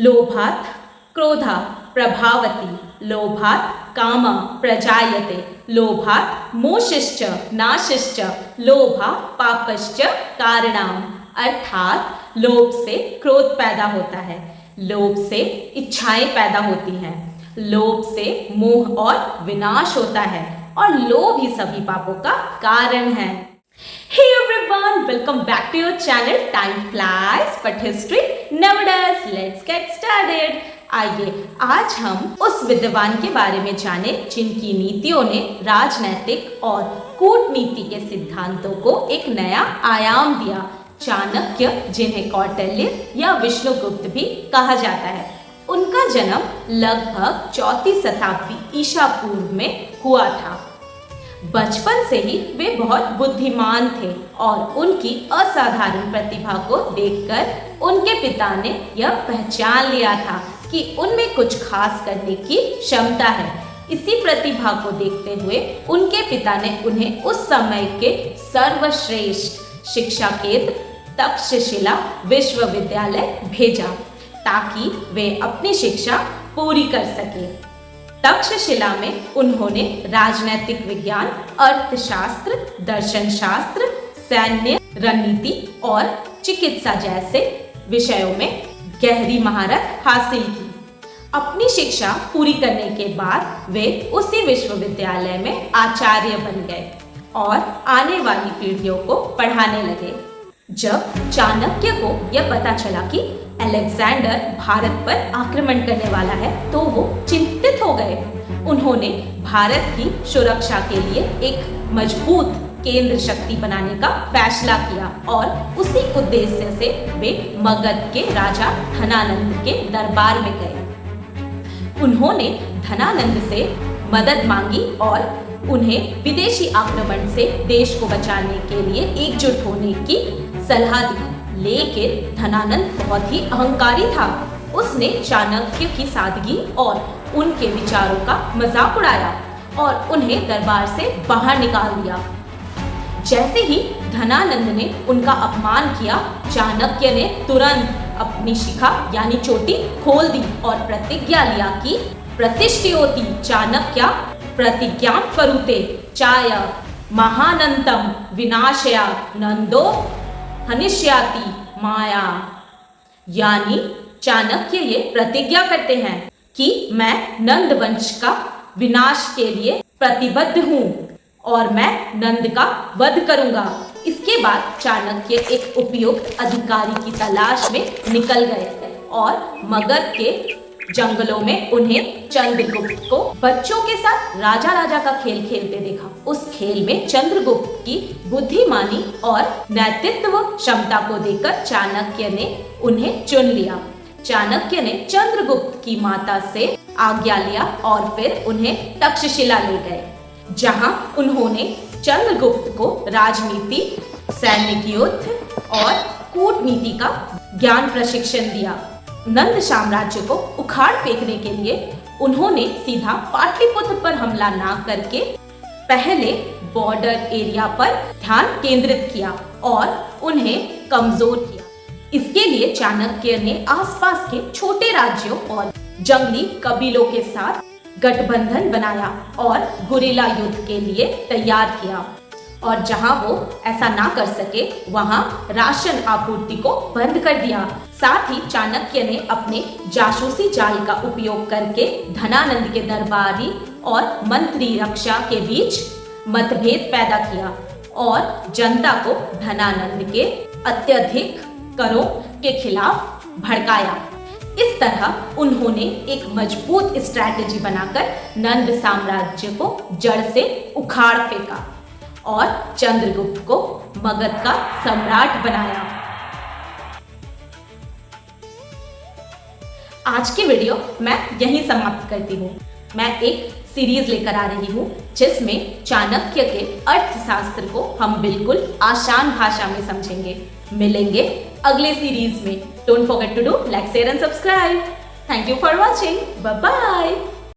लोभात् क्रोधा प्रभावति, लोभात् काम प्रजायते, लोभात् मोक्षश्च नाशश्च, लोभा पापश्च कारणम्। अर्थात लोभ से क्रोध पैदा होता है, लोभ से इच्छाएं पैदा होती हैं, लोभ से मोह और विनाश होता है और लोभ ही सभी पापों का कारण है। Hey everyone, welcome back to your channel Time Flies but History Never Does. Let's get started. आइए आज हम उस विद्वान के बारे में जाने जिनकी नीतियों ने राजनैतिक और कूटनीति के सिद्धांतों को एक नया आयाम दिया। चाणक्य, जिन्हें कौटिल्य या विष्णुगुप्त भी कहा जाता है, उनका जन्म लगभग 4वीं शताब्दी ईसा पूर्व में हुआ था। बचपन से ही वे बहुत बुद्धिमान थे और उनकी असाधारण प्रतिभा को देखकर उनके पिता ने यह पहचान लिया था कि उनमें कुछ खास करने की क्षमता है। इसी प्रतिभा को देखते हुए उनके पिता ने उन्हें उस समय के सर्वश्रेष्ठ शिक्षा केंद्र तक्षशिला विश्वविद्यालय भेजा ताकि वे अपनी शिक्षा पूरी कर सके। तक्षशिला में उन्होंने राजनैतिक विज्ञान, अर्थशास्त्र, दर्शन शास्त्र, सैन्य रणनीति और चिकित्सा जैसे विषयों में गहरी महारत हासिल की। अपनी शिक्षा पूरी करने के बाद वे उसी विश्वविद्यालय में आचार्य बन गए और आने वाली पीढ़ियों को पढ़ाने लगे। जब चाणक्य को यह पता चला कि अलेक्जेंडर भारत पर आक्रमण करने वाला है तो वो चिंतित हो गए। उन्होंने भारत की सुरक्षा के लिए एक मजबूत केंद्र शक्ति बनाने का फैसला किया और उसी उद्देश्य से वे मगध के राजा धनानंद के दरबार में गए। उन्होंने धनानंद से मदद मांगी और उन्हें विदेशी आक्रमण से देश को बचाने के लिए एकजुट होने की सलाह दी। लेकिन धनानंद बहुत ही अहंकारी था। उसने चाणक्य की सादगी और उनके विचारों का मजाक उड़ाया और उन्हें दरबार से बाहर निकाल दिया। जैसे ही धनानंद ने उनका अपमान किया, चाणक्य ने तुरंत अपनी शिखा यानी चोटी खोल दी और प्रतिज्ञा लिया कि प्रतिष्ठियोति चाणक्य प्रतिज्ञां करुते चाय महानंतम विनाशया नंदो हनिष्याति माया। यानी चाणक्य ये प्रतिज्ञा करते हैं कि मैं नंद वंश का विनाश के लिए प्रतिबद्ध हूँ और मैं नंद का वध करूंगा। इसके बाद चाणक्य एक उपयुक्त अधिकारी की तलाश में निकल गए और मगध के जंगलों में उन्हें चंद्रगुप्त को बच्चों के साथ राजा राजा का खेल खेलते देखा। उस खेल में चंद्रगुप्त की बुद्धिमानी और नेतृत्व क्षमता को देखकर चाणक्य ने उन्हें चुन लिया। चाणक्य ने चंद्रगुप्त की माता से आज्ञा लिया और फिर उन्हें तक्षशिला ले गए, जहां उन्होंने चंद्रगुप्त को राजनीति, सैनिक युद्ध और कूटनीति का ज्ञान प्रशिक्षण दिया। नंद साम्राज्य को उखाड़ फेंकने के लिए उन्होंने सीधा पाटलिपुत्र पर हमला ना करके पहले बॉर्डर एरिया पर ध्यान केंद्रित किया और उन्हें कमजोर किया। इसके लिए चाणक्य ने आसपास के छोटे राज्यों और जंगली कबीलों के साथ गठबंधन बनाया और गुरिल्ला युद्ध के लिए तैयार किया और जहां वो ऐसा ना कर सके वहां राशन आपूर्ति को बंद कर दिया। साथ ही चाणक्य ने अपने जासूसी जाल का उपयोग करके धनानंद के दरबारी और मंत्री रक्षा के बीच मतभेद पैदा किया और जनता को धनानंद के अत्यधिक करों के खिलाफ भड़काया। इस तरह उन्होंने एक मजबूत स्ट्रैटेजी बनाकर नंद साम्राज्य को जड़ से उखाड़ फेंका और चंद्रगुप्त को मगध का सम्राट बनाया। आज की वीडियो मैं यहीं समाप्त करती हूँ। मैं एक सीरीज लेकर आ रही हूँ जिसमें चाणक्य के अर्थशास्त्र को हम बिल्कुल आसान भाषा में समझेंगे। मिलेंगे अगले सीरीज में। Don't forget to do like, share and subscribe. Thank you for watching. Bye bye.